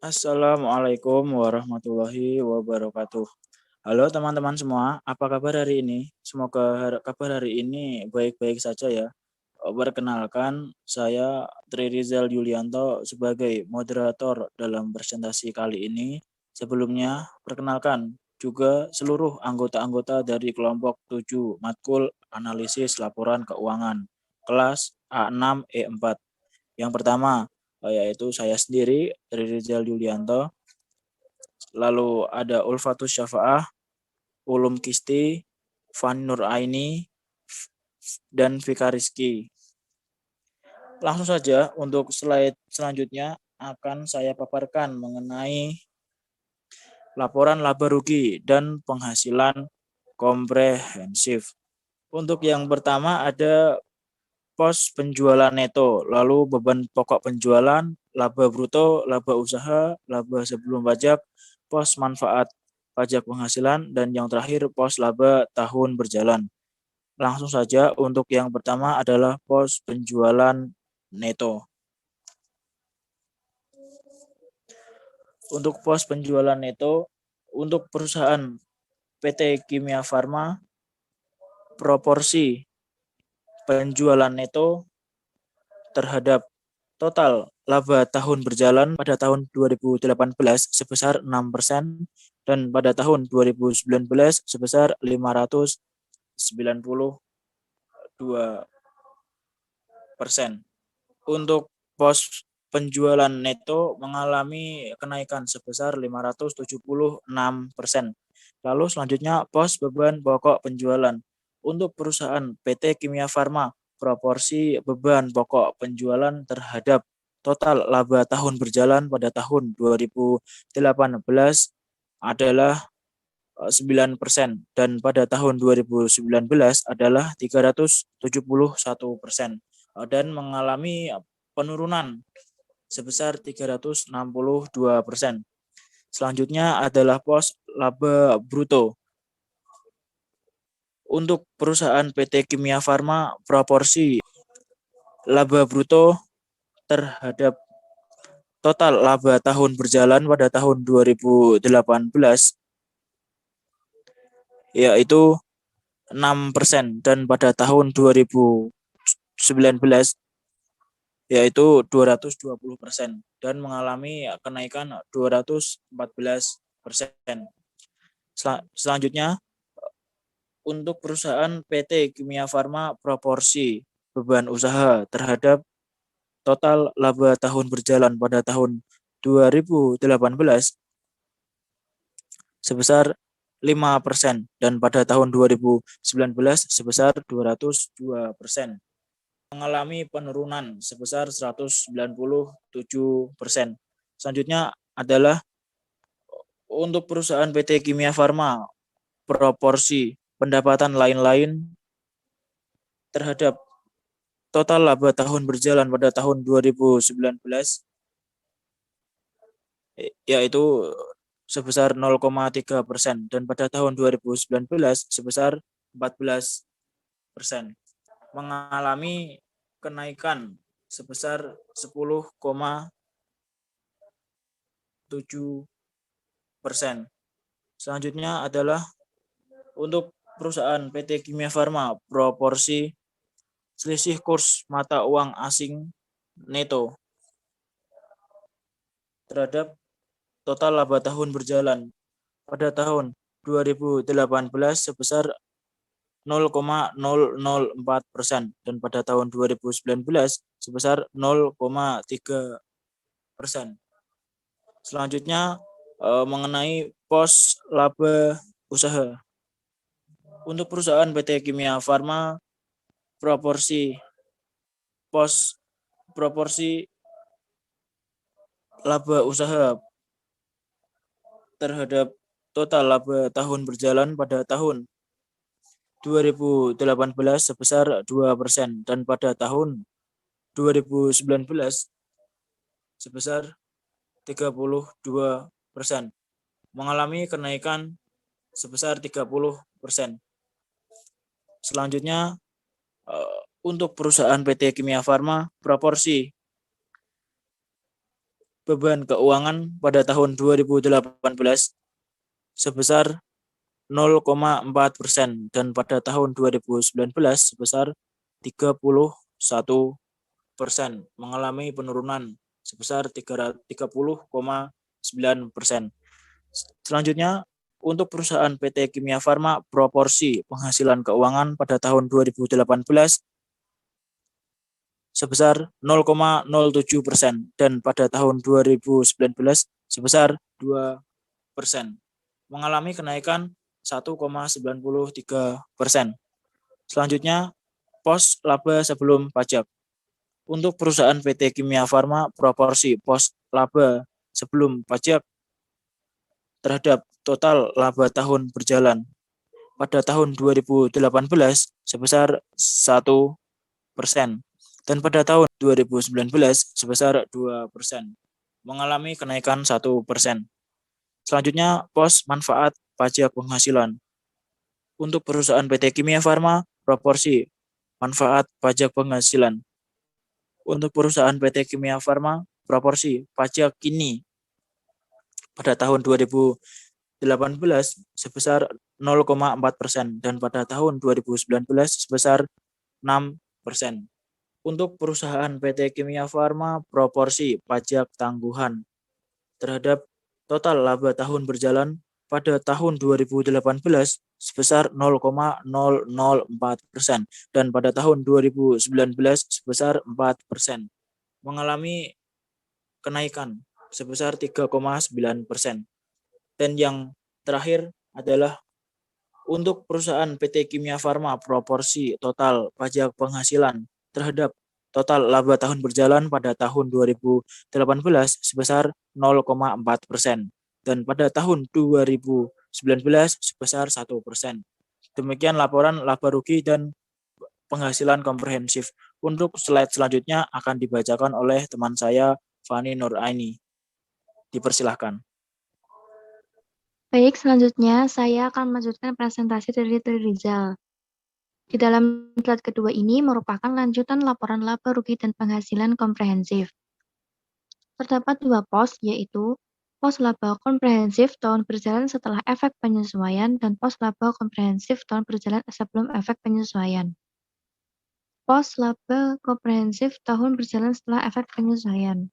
Assalamualaikum warahmatullahi wabarakatuh. Halo teman-teman semua, apa kabar hari ini? Semoga kabar hari ini baik-baik saja ya. Perkenalkan, saya Tri Rizal Yulianto sebagai moderator dalam presentasi kali ini. Sebelumnya, perkenalkan juga seluruh anggota-anggota dari kelompok 7 matkul analisis laporan keuangan kelas A6 E4. Yang pertama, yaitu saya sendiri, Tri Rizal Yulianto. Lalu ada Ulfatus Syafa'ah, Ulum Kisti, Fani Nur Aini, dan Vika Rizky. Langsung saja untuk slide selanjutnya akan saya paparkan mengenai laporan laba rugi dan penghasilan komprehensif. Untuk yang pertama ada pos penjualan neto, lalu beban pokok penjualan, laba bruto, laba usaha, laba sebelum pajak, pos manfaat pajak penghasilan, dan yang terakhir pos laba tahun berjalan. Langsung saja untuk yang pertama adalah pos penjualan neto. Untuk pos penjualan neto, untuk perusahaan PT Kimia Farma, proporsi penjualan neto terhadap total laba tahun berjalan pada tahun 2018 sebesar 6% dan pada tahun 2019 sebesar 592%. Untuk pos penjualan neto mengalami kenaikan sebesar 576%. Lalu selanjutnya pos beban pokok penjualan. Untuk perusahaan PT Kimia Farma, proporsi beban pokok penjualan terhadap total laba tahun berjalan pada tahun 2018 adalah 9% dan pada tahun 2019 adalah 371% dan mengalami penurunan sebesar 362%. Selanjutnya adalah pos laba bruto. Untuk perusahaan PT Kimia Farma, proporsi laba bruto terhadap total laba tahun berjalan pada tahun 2018 yaitu 6% dan pada tahun 2019 yaitu 220% dan mengalami kenaikan 214%. Selanjutnya untuk perusahaan PT Kimia Farma, proporsi beban usaha terhadap total laba tahun berjalan pada tahun 2018 sebesar 5% dan pada tahun 2019 sebesar 202%. Mengalami penurunan sebesar 197%. Selanjutnya adalah untuk perusahaan PT Kimia Farma, proporsi pendapatan lain-lain terhadap total laba tahun berjalan pada tahun 2019 yaitu sebesar 0,3% dan pada tahun 2019 sebesar 14%. Mengalami kenaikan sebesar 10,7%. Selanjutnya adalah untuk perusahaan PT Kimia Farma, proporsi selisih kurs mata uang asing neto terhadap total laba tahun berjalan pada tahun 2018 sebesar 0,004% dan pada tahun 2019 sebesar 0,3%. Selanjutnya mengenai pos laba usaha. Untuk perusahaan PT Kimia Farma, proporsi laba usaha terhadap total laba tahun berjalan pada tahun 2018 sebesar 2% dan pada tahun 2019 sebesar 32%. Mengalami kenaikan sebesar 30%. Selanjutnya untuk perusahaan PT Kimia Farma, proporsi beban keuangan pada tahun 2018 sebesar 0,4% dan pada tahun 2019 sebesar 31% mengalami penurunan sebesar 30,9%. Selanjutnya, untuk perusahaan PT Kimia Farma, proporsi penghasilan keuangan pada tahun 2018 sebesar 0,07% dan pada tahun 2019 sebesar 2%, mengalami kenaikan 1,93%. Selanjutnya, pos laba sebelum pajak. Untuk perusahaan PT Kimia Farma, proporsi pos laba sebelum pajak terhadap total laba tahun berjalan pada tahun 2018 sebesar 1% dan pada tahun 2019 sebesar 2%, mengalami kenaikan 1%. Selanjutnya, pos manfaat pajak penghasilan. Untuk perusahaan PT Kimia Farma, proporsi manfaat pajak penghasilan. Untuk perusahaan PT Kimia Farma, proporsi pajak kini pada tahun 2018 sebesar 0,4% dan pada tahun 2019 sebesar 6%. Untuk perusahaan PT Kimia Farma, proporsi pajak tangguhan terhadap total laba tahun berjalan pada tahun 2018 sebesar 0,004% dan pada tahun 2019 sebesar 4%, mengalami kenaikan sebesar 3,9%. Dan yang terakhir adalah untuk perusahaan PT Kimia Farma, proporsi total pajak penghasilan terhadap total laba tahun berjalan pada tahun 2018 sebesar 0,4% dan pada tahun 2019 sebesar 1%. Demikian laporan laba rugi dan penghasilan komprehensif. Untuk slide selanjutnya akan dibacakan oleh teman saya, Fani Nuraini. Dipersilahkan. Baik, selanjutnya saya akan melanjutkan presentasi dari Rizal. Di dalam slide kedua ini merupakan lanjutan laporan laba rugi dan penghasilan komprehensif. Terdapat dua pos, yaitu pos laba komprehensif tahun berjalan setelah efek penyesuaian dan pos laba komprehensif tahun berjalan sebelum efek penyesuaian. Pos laba komprehensif tahun berjalan setelah efek penyesuaian.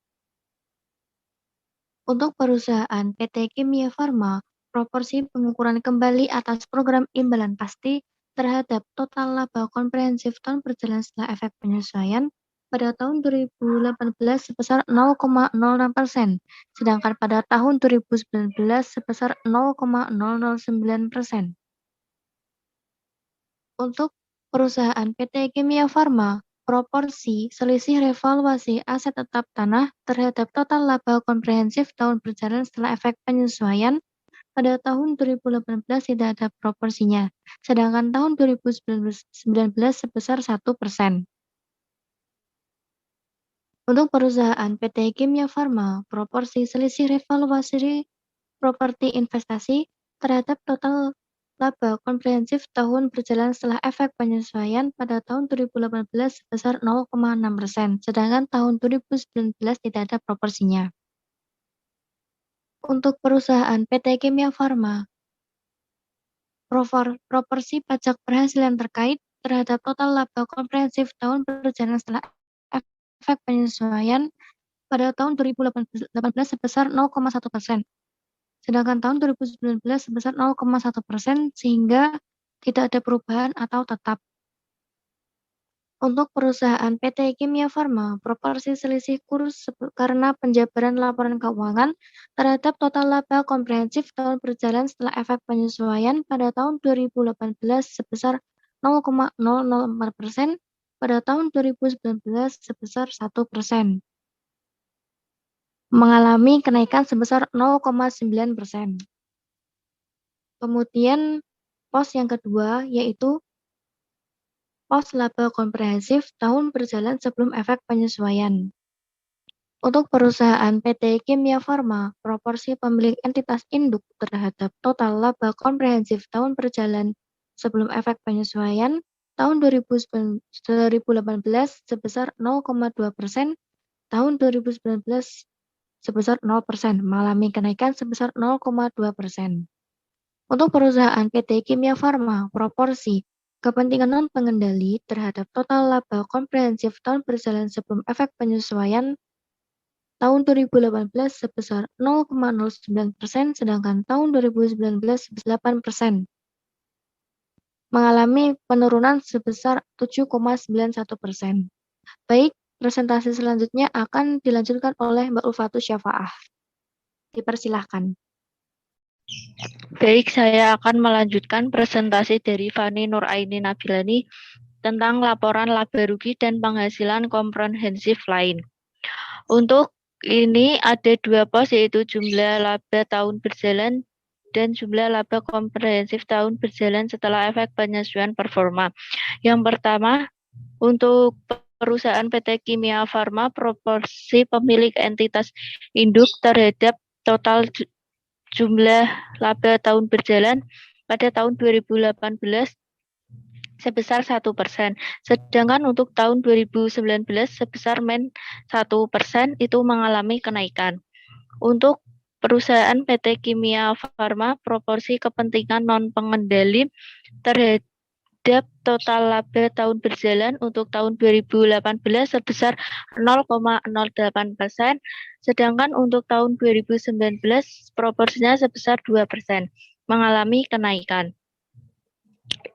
Untuk perusahaan PT Kimia Farma, proporsi pengukuran kembali atas program imbalan pasti terhadap total laba komprehensif tahun berjalan setelah efek penyesuaian pada tahun 2018 sebesar 0,06%, sedangkan pada tahun 2019 sebesar 0,009%. Untuk perusahaan PT Kimia Farma, proporsi selisih revaluasi aset tetap tanah terhadap total laba komprehensif tahun berjalan setelah efek penyesuaian pada tahun 2018 tidak ada proporsinya, sedangkan tahun 2019 sebesar 1%. Untuk perusahaan PT Kimia Farma, proporsi selisih revaluasi properti investasi terhadap total laba komprehensif tahun berjalan setelah efek penyesuaian pada tahun 2018 sebesar 0,6%, sedangkan tahun 2019 tidak ada proporsinya. Untuk perusahaan PT Kimia Farma, proporsi pajak penghasilan terkait terhadap total laba komprehensif tahun berjalan setelah efek penyesuaian pada tahun 2018 sebesar 0,1%, sedangkan tahun 2019 sebesar 0,1% sehingga tidak ada perubahan atau tetap. Untuk perusahaan PT Kimia Farma, proporsi selisih kurs karena penjabaran laporan keuangan terhadap total laba komprehensif tahun berjalan setelah efek penyesuaian pada tahun 2018 sebesar 0,004%, pada tahun 2019 sebesar 1%, mengalami kenaikan sebesar 0,9%. Kemudian pos yang kedua yaitu pos laba komprehensif tahun berjalan sebelum efek penyesuaian. Untuk perusahaan PT Kimia Farma, proporsi pemilik entitas induk terhadap total laba komprehensif tahun berjalan sebelum efek penyesuaian tahun 2018 sebesar 0,2%, tahun 2019 sebesar 0%, mengalami kenaikan sebesar 0,2%. Untuk perusahaan PT Kimia Farma, proporsi kepentingan non-pengendali terhadap total laba komprehensif tahun berjalan sebelum efek penyesuaian tahun 2018 sebesar 0,09%, sedangkan tahun 2019 sebesar 8%, mengalami penurunan sebesar 7,91%. Baik, presentasi selanjutnya akan dilanjutkan oleh Mbak Ulfatus Syafaah. Dipersilahkan. Baik, saya akan melanjutkan presentasi dari Fani Nuraini Nabilani tentang laporan laba rugi dan penghasilan komprehensif lain. Untuk ini ada dua pos, yaitu jumlah laba tahun berjalan dan jumlah laba komprehensif tahun berjalan setelah efek penyesuaian performa. Yang pertama, untuk perusahaan PT Kimia Farma, proporsi pemilik entitas induk terhadap total jumlah laba tahun berjalan pada tahun 2018 sebesar 1%. Sedangkan untuk tahun 2019 sebesar -1% itu mengalami kenaikan. Untuk perusahaan PT Kimia Farma, proporsi kepentingan non-pengendali terhadap total laba tahun berjalan untuk tahun 2018 sebesar 0,08%, sedangkan untuk tahun 2019 proporsinya sebesar 2%, mengalami kenaikan.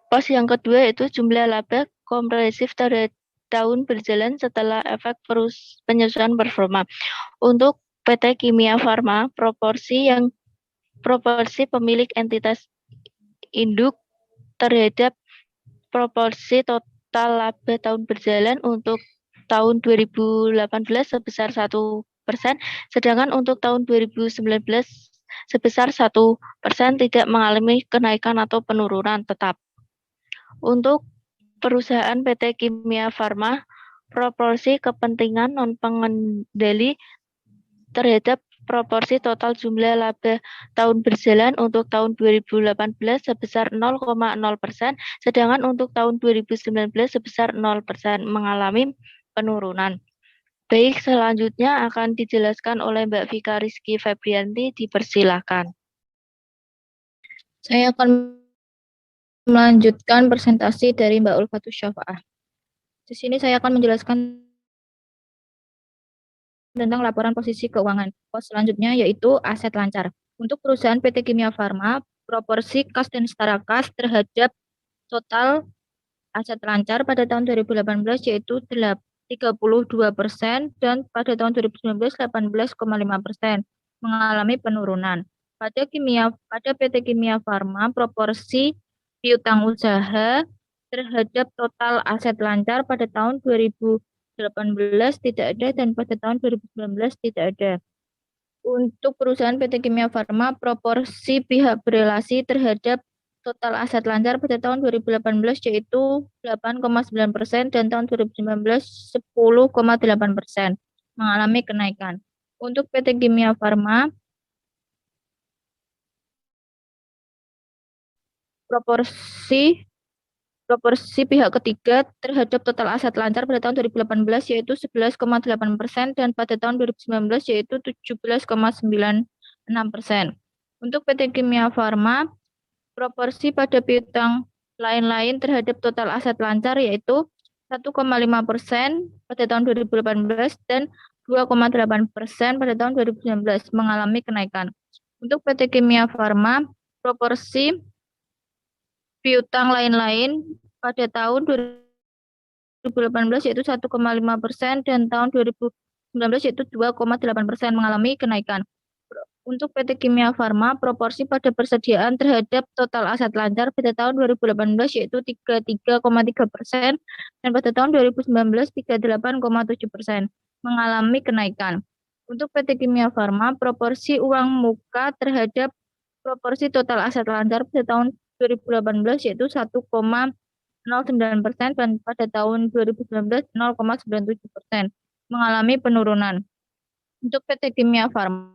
Pos yang kedua itu jumlah laba komprehensif terhadap tahun berjalan setelah efek penyesuaian performa. Untuk PT Kimia Farma, proporsi pemilik entitas induk terhadap proporsi total laba tahun berjalan untuk tahun 2018 sebesar 1%, sedangkan untuk tahun 2019 sebesar 1%, tidak mengalami kenaikan atau penurunan tetap. Untuk perusahaan PT Kimia Farma, proporsi kepentingan non-pengendali terhadap proporsi total jumlah laba tahun berjalan untuk tahun 2018 sebesar 0,0%, sedangkan untuk tahun 2019 sebesar 0%, mengalami penurunan. Baik, selanjutnya akan dijelaskan oleh Mbak Vika Rizky Febrianti, dipersilakan. Saya akan melanjutkan presentasi dari Mbak Ulfatus Syafaah. Di sini saya akan menjelaskan tentang laporan posisi keuangan. Pos selanjutnya yaitu aset lancar. Untuk perusahaan PT Kimia Farma, proporsi kas dan setara kas terhadap total aset lancar pada tahun 2018 yaitu 32% dan pada tahun 2019 18,5%, mengalami penurunan. Pada PT Kimia Farma, proporsi piutang usaha terhadap total aset lancar pada tahun 2018 tidak ada dan pada tahun 2019 tidak ada. Untuk perusahaan PT Kimia Farma, proporsi pihak berelasi terhadap total aset lancar pada tahun 2018 yaitu 8,9% dan tahun 2019 10,8%, mengalami kenaikan. Untuk PT Kimia Farma, proporsi pihak ketiga terhadap total aset lancar pada tahun 2018 yaitu 11,8% dan pada tahun 2019 yaitu 17,96%. Untuk PT Kimia Farma, proporsi pada piutang lain-lain terhadap total aset lancar yaitu 1,5% pada tahun 2018 dan 2,8% pada tahun 2019, mengalami kenaikan. Untuk PT Kimia Farma, proporsi piutang lain-lain pada tahun 2018 yaitu 1,5% dan tahun 2019 yaitu 2,8%, mengalami kenaikan. Untuk PT Kimia Farma, proporsi pada persediaan terhadap total aset lancar pada tahun 2018 yaitu 33,3% dan pada tahun 2019 38,7%, mengalami kenaikan. Untuk PT Kimia Farma, proporsi uang muka terhadap proporsi total aset lancar pada tahun 2018 yaitu 1,09% dan pada tahun 2019 0,97%, mengalami penurunan. Untuk PT Kimia Farma,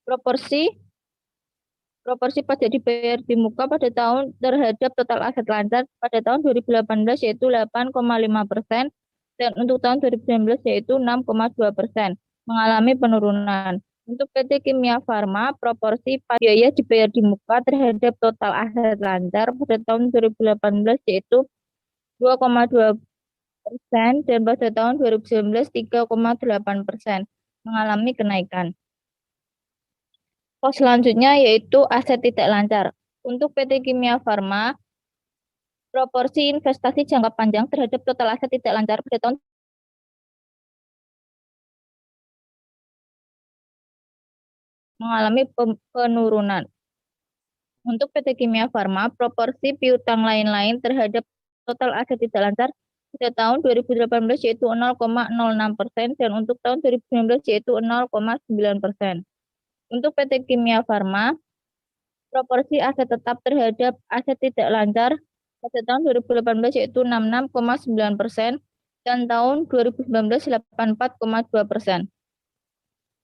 proporsi pajak dibayar di muka pada tahun terhadap total aset lancar pada tahun 2018 yaitu 8,5% dan untuk tahun 2019 yaitu 6,2%, mengalami penurunan. Untuk PT Kimia Farma, proporsi biaya dibayar di muka terhadap total aset lancar pada tahun 2018 yaitu 2,2% dan pada tahun 2019 3,8%, mengalami kenaikan. Pos selanjutnya yaitu aset tidak lancar. Untuk PT Kimia Farma, proporsi investasi jangka panjang terhadap total aset tidak lancar pada tahun mengalami penurunan. Untuk PT Kimia Farma, proporsi piutang lain-lain terhadap total aset tidak lancar pada tahun 2018 yaitu 0,06% dan untuk tahun 2019 yaitu 0,9%. Untuk PT Kimia Farma, proporsi aset tetap terhadap aset tidak lancar pada tahun 2018 yaitu 66,9% dan tahun 2019 84,2%.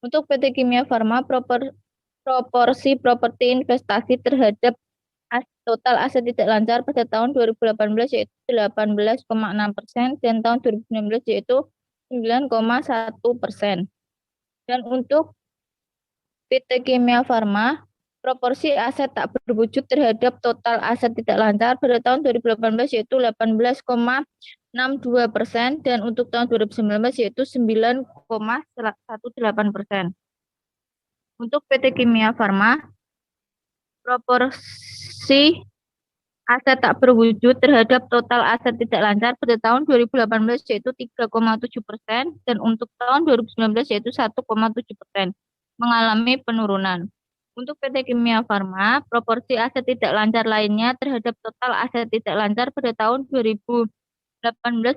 Untuk PT Kimia Farma, proporsi properti investasi terhadap total aset tidak lancar pada tahun 2018 yaitu 18,6% dan tahun 2019 yaitu 9,1%. Dan untuk PT Kimia Farma, proporsi aset tak berwujud terhadap total aset tidak lancar pada tahun 2018 yaitu 18,62% dan untuk tahun 2019 yaitu 9,18%. Untuk PT Kimia Farma, proporsi aset tak berwujud terhadap total aset tidak lancar pada tahun 2018 yaitu 3,7% dan untuk tahun 2019 yaitu 1,7%, mengalami penurunan. Untuk PT Kimia Farma, proporsi aset tidak lancar lainnya terhadap total aset tidak lancar pada tahun 2018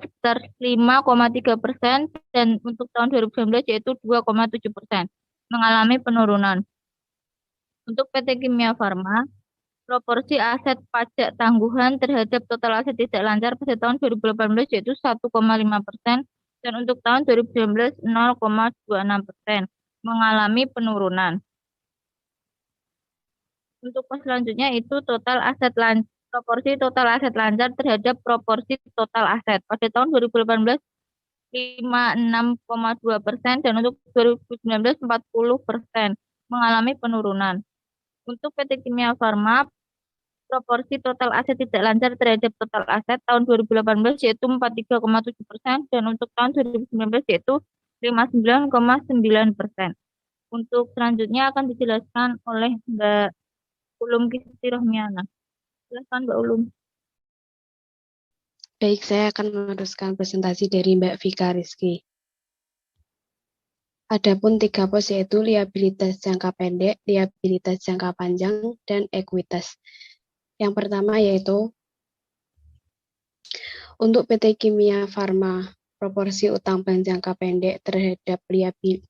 sekitar 5,3% dan untuk tahun 2019 yaitu 2,7%, mengalami penurunan. Untuk PT Kimia Farma, proporsi aset pajak tangguhan terhadap total aset tidak lancar pada tahun 2018 yaitu 1,5% dan untuk tahun 2019 0,26%, mengalami penurunan. Untuk selanjutnya itu proporsi total aset lancar terhadap proporsi total aset. Pada tahun 2018 56,2% dan untuk 2019 40%, mengalami penurunan. Untuk PT Kimia Farma, proporsi total aset tidak lancar terhadap total aset tahun 2018 yaitu 43,7% dan untuk tahun 2019 yaitu 59,9%. Untuk selanjutnya akan dijelaskan oleh Mbak Ulum Kisti Rohmiana. Silakan Mbak Ulum. Baik, saya akan meneruskan presentasi dari Mbak Vika Rizky. Adapun 3 pos yaitu liabilitas jangka pendek, liabilitas jangka panjang, dan ekuitas. Yang pertama yaitu untuk PT Kimia Farma, proporsi utang bank jangka pendek terhadap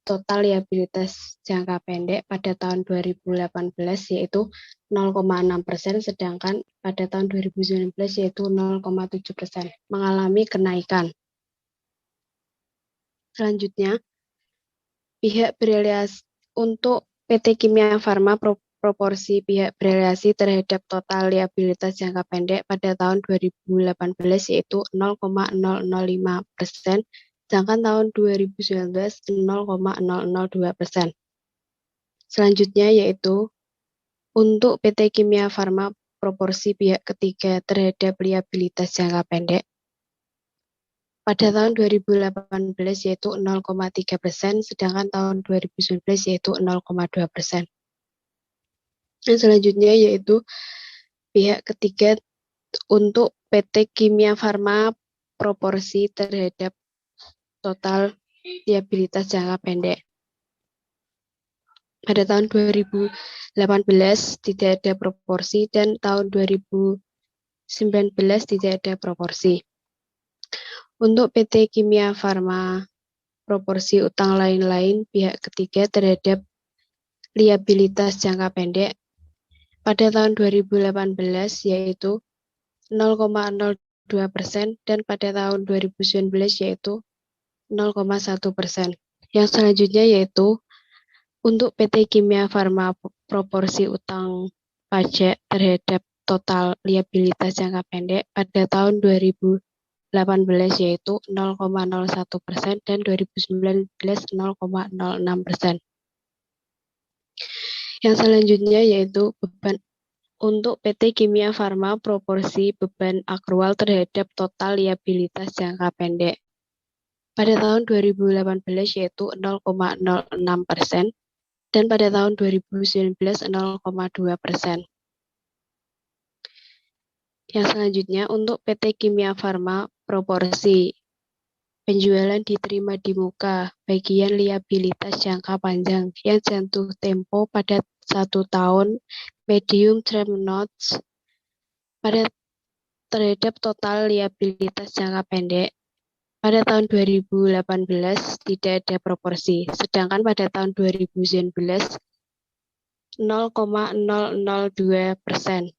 total liabilitas jangka pendek pada tahun 2018 yaitu 0,6%, sedangkan pada tahun 2019 yaitu 0,7%, mengalami kenaikan. Selanjutnya, pihak beraliasi untuk PT Kimia Farma, proporsi pihak beraliasi terhadap total liabilitas jangka pendek pada tahun 2018 yaitu 0,005%, sedangkan tahun 2019 0,002%. Selanjutnya yaitu untuk PT Kimia Farma, proporsi pihak ketiga terhadap liabilitas jangka pendek pada tahun 2018 yaitu 0,3%, sedangkan tahun 2019 yaitu 0,2%. Dan selanjutnya yaitu pihak ketiga untuk PT Kimia Farma, proporsi terhadap total liabilitas jangka pendek. Pada tahun 2018 tidak ada proporsi dan tahun 2019 tidak ada proporsi. Untuk PT Kimia Farma, proporsi utang lain-lain pihak ketiga terhadap liabilitas jangka pendek pada tahun 2018 yaitu 0,02% dan pada tahun 2019 yaitu 0,1%. Yang selanjutnya yaitu untuk PT Kimia Farma, proporsi utang pajak terhadap total liabilitas jangka pendek pada tahun 2018 yaitu 0,01% dan 2019 0,06%. Yang selanjutnya yaitu beban untuk PT Kimia Farma proporsi beban akrual terhadap total liabilitas jangka pendek. Pada tahun 2018 yaitu 0,06% dan pada tahun 2019 0,2%. Yang selanjutnya untuk PT Kimia Farma proporsi penjualan diterima di muka bagian liabilitas jangka panjang yang jatuh tempo pada 1 tahun medium term notes pada terhadap total liabilitas jangka pendek. Pada tahun 2018 tidak ada proporsi, sedangkan pada tahun 2019 0,002%.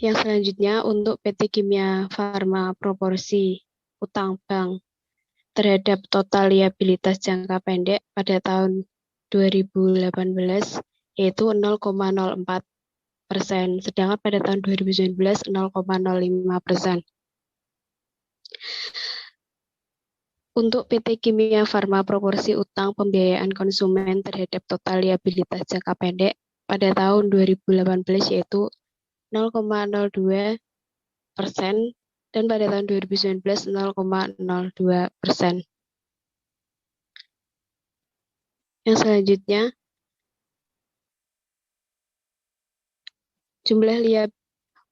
Yang selanjutnya untuk PT Kimia Farma proporsi utang bank terhadap total liabilitas jangka pendek pada tahun 2018 yaitu 0,04%, sedangkan pada tahun 2019 0,05%. Untuk PT Kimia Farma proporsi utang pembiayaan konsumen terhadap total liabilitas jangka pendek pada tahun 2018 yaitu 0,02% dan pada tahun 2019 0,02%. Yang selanjutnya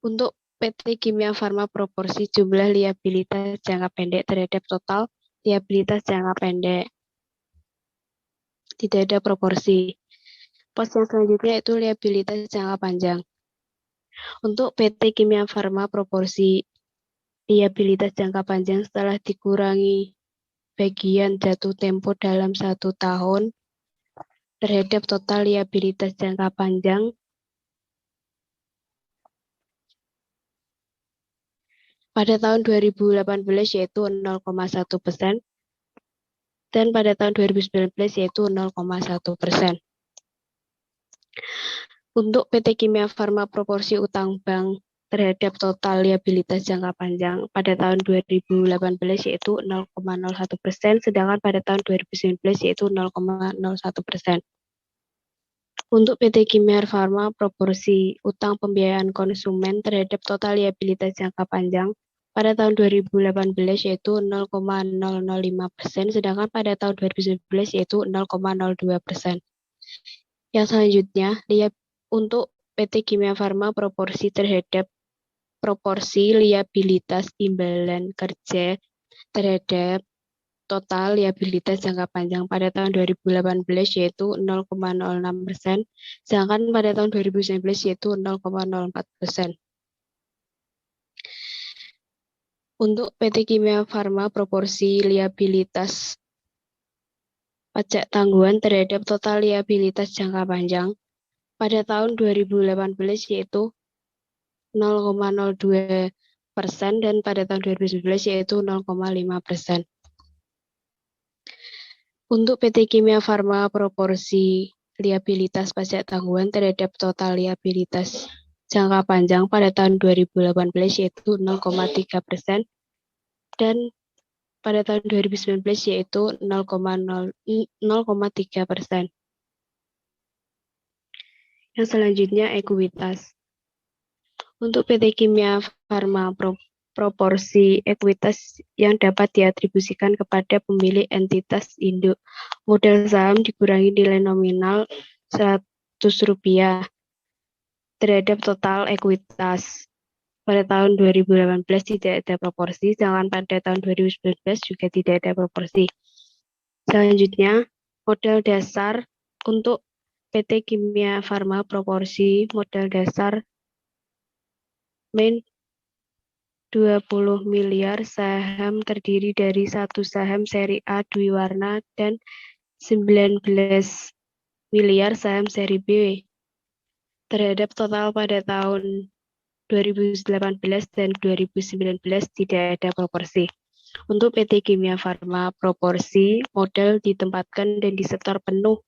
untuk PT Kimia Farma proporsi jumlah liabilitas jangka pendek terhadap total liabilitas jangka pendek. Tidak ada proporsi. Pos yang selanjutnya itu liabilitas jangka panjang. Untuk PT Kimia Farma proporsi liabilitas jangka panjang setelah dikurangi bagian jatuh tempo dalam 1 tahun terhadap total liabilitas jangka panjang pada tahun 2018 yaitu 0,1% dan pada tahun 2019 yaitu 0,1%. Untuk PT Kimia Farma proporsi utang bank terhadap total liabilitas jangka panjang pada tahun 2018 yaitu 0,01%, sedangkan pada tahun 2019 yaitu 0,01%. Untuk PT Kimia Farma proporsi utang pembiayaan konsumen terhadap total liabilitas jangka panjang pada tahun 2018 yaitu 0,005%, sedangkan pada tahun 2019 yaitu 0,02%. Yang selanjutnya, untuk PT Kimia Farma proporsi liabilitas imbalan kerja terhadap total liabilitas jangka panjang pada tahun 2018 yaitu 0,06%, sedangkan pada tahun 2019 yaitu 0,04%. Untuk PT Kimia Farma proporsi liabilitas pajak tangguhan terhadap total liabilitas jangka panjang pada tahun 2018 yaitu 0,02% dan pada tahun 2019 yaitu 0,5%. Untuk PT Kimia Farma proporsi liabilitas pajak tangguhan terhadap total liabilitas jangka panjang pada tahun 2018 yaitu 0,3% dan pada tahun 2019 yaitu 0,3%. Yang selanjutnya ekuitas. Untuk PT Kimia Farma proporsi ekuitas yang dapat diatribusikan kepada pemilik entitas induk. Modal saham dikurangi nilai nominal Rp100 terhadap total ekuitas. Pada tahun 2018 tidak ada proporsi, sedangkan pada tahun 2019 juga tidak ada proporsi. Selanjutnya, modal dasar untuk PT Kimia Farma proporsi modal dasar min 20 miliar saham terdiri dari 1 saham seri A Dwiwarna dan 19 miliar saham seri B. Terhadap total pada tahun 2018 dan 2019 tidak ada proporsi. Untuk PT Kimia Farma proporsi modal ditempatkan dan disetor penuh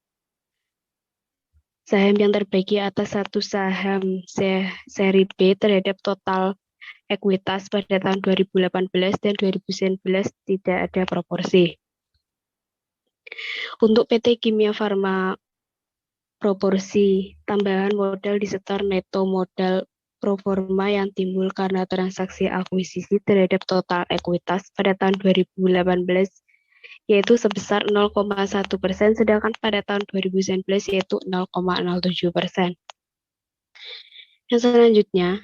saham yang terbagi atas 1 saham seri B terhadap total ekuitas pada tahun 2018 dan 2019 tidak ada proporsi. Untuk PT Kimia Farma proporsi tambahan modal disetor neto modal proforma yang timbul karena transaksi akuisisi terhadap total ekuitas pada tahun 2018 yaitu sebesar 0,1%, sedangkan pada tahun 2019 yaitu 0,07%. Yang selanjutnya,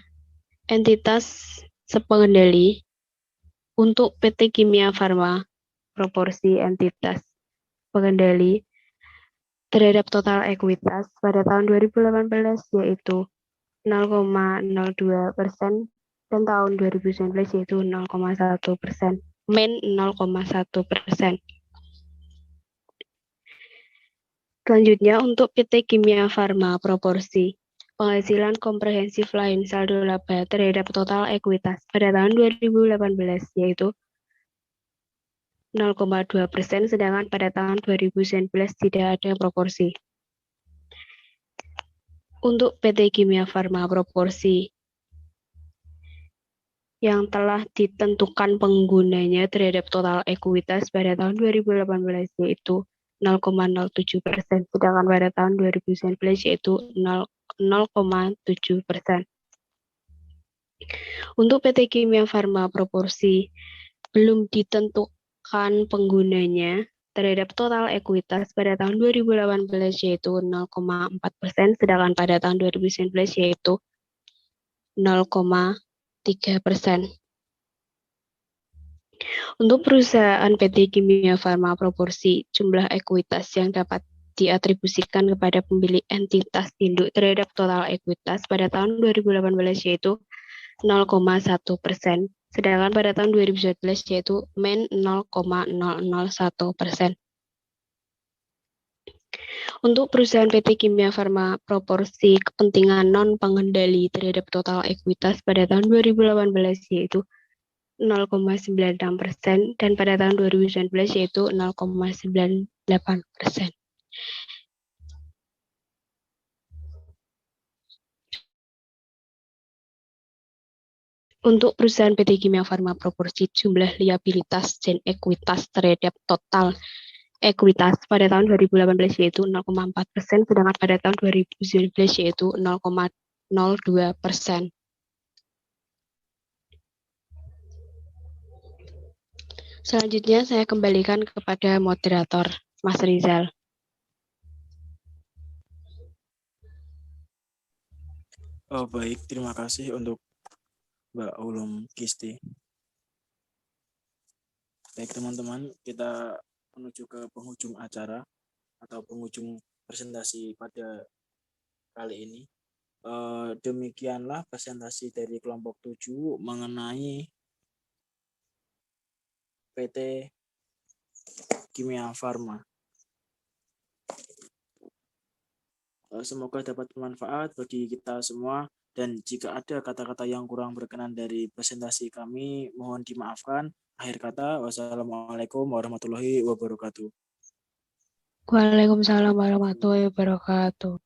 entitas sepengendali untuk PT Kimia Farma proporsi entitas pengendali terhadap total ekuitas pada tahun 2018 yaitu 0,02% dan tahun 2019 yaitu 0,1%, min 0,1%. Selanjutnya untuk PT Kimia Farma proporsi penghasilan komprehensif lain saldo laba terhadap total ekuitas pada tahun 2018 yaitu 0,2%, sedangkan pada tahun 2019 tidak ada proporsi. Untuk PT Kimia Farma proporsi yang telah ditentukan penggunanya terhadap total ekuitas pada tahun 2018 yaitu 0,07%, sedangkan pada tahun 2019 yaitu 0,7%. Untuk PT Kimia Farma proporsi belum ditentukan penggunanya terhadap total ekuitas pada tahun 2018 yaitu 0,4%, sedangkan pada tahun 2019 yaitu 0,3%. Untuk perusahaan PT Kimia Farma proporsi jumlah ekuitas yang dapat diatribusikan kepada pemilik entitas induk terhadap total ekuitas pada tahun 2018 yaitu 0,1%, sedangkan pada tahun 2019 yaitu min 0,001%. Untuk perusahaan PT Kimia Farma proporsi kepentingan non-pengendali terhadap total ekuitas pada tahun 2018 yaitu 0,96% dan pada tahun 2019 yaitu 0,98%. Untuk perusahaan PT Kimia Farma proporsi jumlah liabilitas dan ekuitas terhadap total ekuitas pada tahun 2018 yaitu 0,4%, sedangkan pada tahun 2019 yaitu 0,02%. Selanjutnya saya kembalikan kepada moderator, Mas Rizal. Oh, baik, terima kasih untuk Mbak Ulum Kisti. Baik teman-teman, kita menuju ke penghujung acara atau penghujung presentasi pada kali ini. Demikianlah presentasi dari kelompok 7 mengenai PT Kimia Farma. Semoga dapat bermanfaat bagi kita semua, dan jika ada kata-kata yang kurang berkenan dari presentasi kami, mohon dimaafkan. Akhir kata, wassalamualaikum warahmatullahi wabarakatuh. Waalaikumsalam warahmatullahi wabarakatuh.